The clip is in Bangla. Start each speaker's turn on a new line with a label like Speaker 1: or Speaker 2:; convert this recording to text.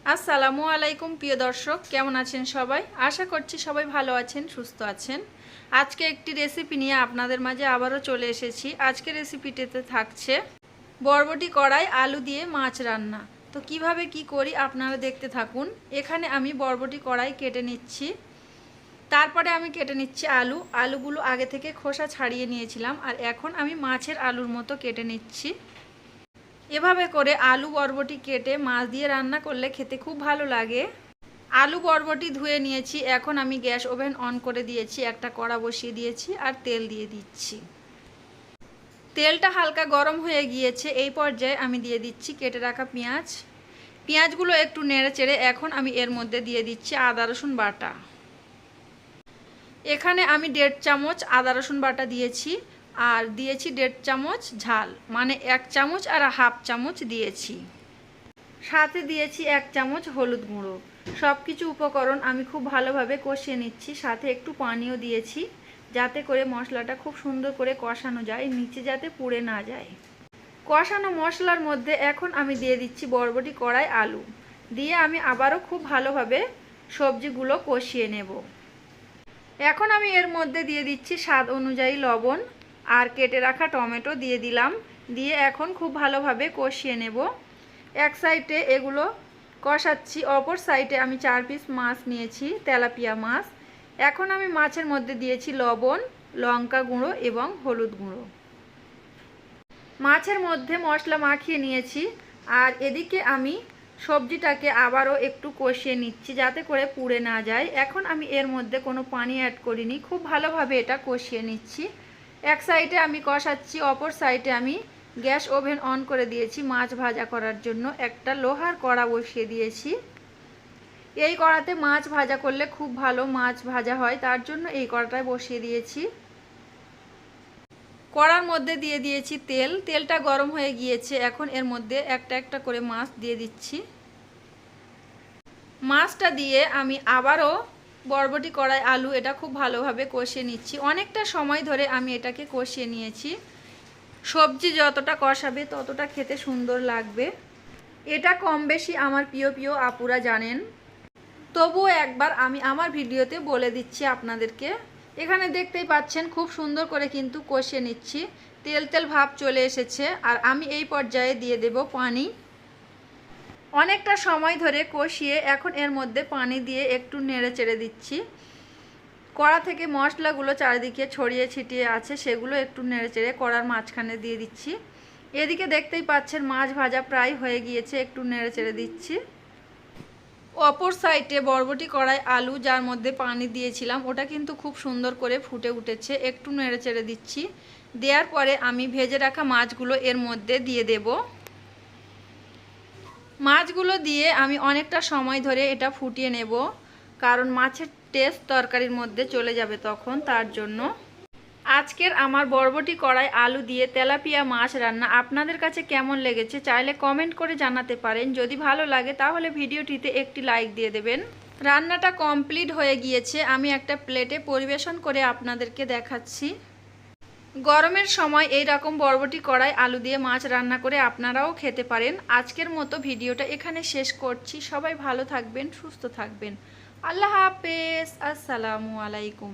Speaker 1: আসসালামু আলাইকুম প্রিয় দর্শক, কেমন আছেন সবাই? আশা করছি সবাই ভালো আছেন, সুস্থ আছেন। আজকে একটি রেসিপি নিয়ে আপনাদের মাঝে আবারও চলে এসেছি। আজকের রেসিপিটিতে থাকছে বরবটি কড়াই আলু দিয়ে মাছ রান্না। তো কিভাবে কি করি আপনারা দেখতে থাকুন। এখানে আমি বরবটি কড়াই কেটে নিচ্ছি, তারপরে আমি কেটে নিচ্ছি আলুগুলো আগে থেকে খোসা ছাড়িয়ে নিয়েছিলাম, আর এখন আমি মাছের আলুর মতো কেটে নিচ্ছি। এভাবে করে আলু বরবটি কেটে মাছ দিয়ে রান্না করলে খেতে খুব ভালো লাগে। আলু বরবটি ধুয়ে নিয়েছি, এখন আমি গ্যাস ওভেন অন করে দিয়েছি, একটা কড়া বসিয়ে দিয়েছি আর তেল দিয়ে দিচ্ছি। তেলটা হালকা গরম হয়ে গিয়েছে, এই পর্যায়ে আমি দিয়ে দিচ্ছি কেটে রাখা পেঁয়াজগুলো একটু নেড়ে চেড়ে এখন আমি এর মধ্যে দিয়ে দিচ্ছি আদা রসুন বাটা। এখানে আমি 1.5 চামচ আদা রসুন বাটা দিয়েছি, আর দিয়েছি 1.5 চামচ ঝাল, মানে 1 চামচ আর হাফ চামচ দিয়েছি। সাথে দিয়েছি 1 চামচ হলুদ গুঁড়ো। সব কিছু উপকরণ আমি খুব ভালোভাবে কষিয়ে নিচ্ছি, সাথে একটু পানিও দিয়েছি যাতে করে মশলাটা খুব সুন্দর করে কষানো যায়, নিচে যাতে পুড়ে না যায়। কষানো মশলার মধ্যে এখন আমি দিয়ে দিচ্ছি বরবটি কড়াই আলু দিয়ে আমি আবারও খুব ভালোভাবে সবজিগুলো কষিয়ে নেব। এখন আমি এর মধ্যে দিয়ে দিচ্ছি স্বাদ অনুযায়ী লবণ, আর কেটে রাখা টমেটো দিয়ে দিলাম। দিয়ে এখন খুব ভালোভাবে কষিয়ে নেব। এক সাইডে এগুলো কষাচ্ছি, অপর সাইডে আমি 4 পিস মাছ নিয়েছি, তেলাপিয়া মাছ। এখন আমি মাছের মধ্যে দিয়েছি লবণ, লঙ্কা গুঁড়ো এবং হলুদ গুঁড়ো। মাছের মধ্যে মশলা মাখিয়ে নিয়েছি, আর এদিকে আমি সবজিটাকে আবারও একটু কষিয়ে নিচ্ছি যাতে করে পুড়ে না যায়। এখন আমি এর মধ্যে কোনো পানি অ্যাড করিনি, খুব ভালোভাবে এটা কষিয়ে নিচ্ছি। এক সাইডে আমি কষাচ্ছি, অপর সাইডে আমি গ্যাস ওভেন অন করে দিয়েছি। মাছ ভাজা করার জন্য একটা লোহার কড়া বসিয়ে দিয়েছি। এই কড়াতে মাছ ভাজা করলে খুব ভালো মাছ ভাজা হয়, তার জন্য এই কড়াটায় বসিয়ে দিয়েছি। কড়ার মধ্যে দিয়ে দিয়েছি তেলটা গরম হয়ে গিয়েছে, এখন এর মধ্যে একটা একটা করে মাছ দিয়ে দিচ্ছি। মাছটা দিয়ে আমি আবারও বরবটি কড়াই আলু এটা খুব ভালোভাবে কষিয়ে নিচ্ছি। অনেকটা সময় ধরে আমি এটাকে কষিয়ে নিয়েছি। সবজি যতটা কষাবে ততটা খেতে সুন্দর লাগবে, এটা কম বেশি আমার প্রিয় আপুরা জানেন। তবুও একবার আমি আমার ভিডিওতে বলে দিচ্ছি আপনাদেরকে। এখানে দেখতেই পাচ্ছেন খুব সুন্দর করে কিন্তু কষিয়ে নিচ্ছি, তেল ভাব চলে এসেছে। আর আমি এই পর্যায়ে দিয়ে দেব পানি। অনেকটা সময় ধরে কষিয়ে এখন এর মধ্যে পানি দিয়ে একটু নেড়ে চেড়ে দিচ্ছি। কড়া থেকে মশলাগুলো চারিদিকে ছড়িয়ে ছিটিয়ে আছে, সেগুলো একটু নেড়ে চেড়ে কড়ার মাঝখানে দিয়ে দিচ্ছি। এদিকে দেখতেই পাচ্ছেন মাছ ভাজা প্রায় হয়ে গিয়েছে, একটু নেড়ে চেড়ে দিচ্ছি। অপর সাইডে বরবটি কড়াই আলু যার মধ্যে পানি দিয়েছিলাম ওটা কিন্তু খুব সুন্দর করে ফুটে উঠেছে, একটু নেড়ে চেড়ে দিচ্ছি। দেওয়ার পরে আমি ভেজে রাখা মাছগুলো এর মধ্যে দিয়ে দেব। মাছগুলো দিয়ে আমি অনেকটা সময় ধরে এটা ফুটিয়ে নেব, কারণ মাছের টেস্ট তরকারির মধ্যে চলে যাবে তখন, তার জন্য। আজকের আমার বরবটি কড়াই আলু দিয়ে তেলাপিয়া মাছ রান্না আপনাদের কাছে কেমন লেগেছে চাইলে কমেন্ট করে জানাতে পারেন। যদি ভালো লাগে তাহলে ভিডিওটিতে একটি লাইক দিয়ে দেবেন। রান্নাটা কমপ্লিট হয়ে গিয়েছে, আমি একটা প্লেটে পরিবেশন করে আপনাদেরকে দেখাচ্ছি। গরমের সময় এই রকম বরবটি কড়াই আলু দিয়ে মাছ রান্না করে আপনারাও খেতে পারেন। আজকের মতো ভিডিওটা এখানে শেষ করছি। সবাই ভালো থাকবেন, সুস্থ থাকবেন। আল্লাহ হাফেজ, আসসালামু আলাইকুম।